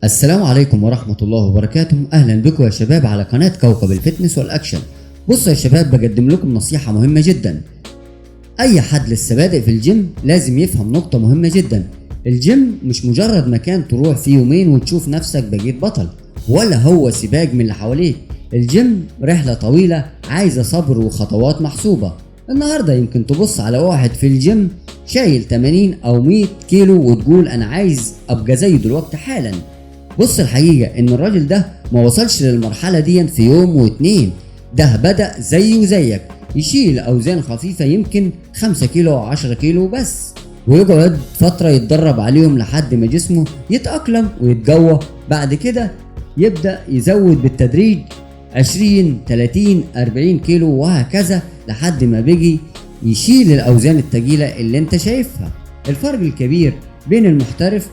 السلام عليكم ورحمة الله وبركاته. أهلا بكم يا شباب على قناة كوكب الفتنس والأكشن. بصوا يا شباب، بقدم لكم نصيحة مهمة جدا. أي حد لسه بادئ في الجيم لازم يفهم نقطة مهمة جدا. الجيم مش مجرد مكان تروح فيه يومين وتشوف نفسك بقيت بطل، ولا هو سباق من اللي حواليك. الجيم رحلة طويلة عايزة صبر وخطوات محسوبة. النهاردة يمكن تبص على واحد في الجيم شايل 80 أو 100 كيلو وتقول أنا عايز أبقى زيه دلوقتي حالا. بص، الحقيقة ان الراجل ده ما وصلش للمرحلة دي في يوم واتنين. ده بدأ زيه وزيك يشيل اوزان خفيفة، يمكن 5 كيلو او 10 كيلو بس، ويقعد فترة يتدرب عليهم لحد ما جسمه يتأقلم ويتقوى. بعد كده يبدأ يزود بالتدريج 20 30 40 كيلو وهكذا لحد ما بيجي يشيل الاوزان التقيلة اللي انت شايفها. الفرق الكبير بين المحترف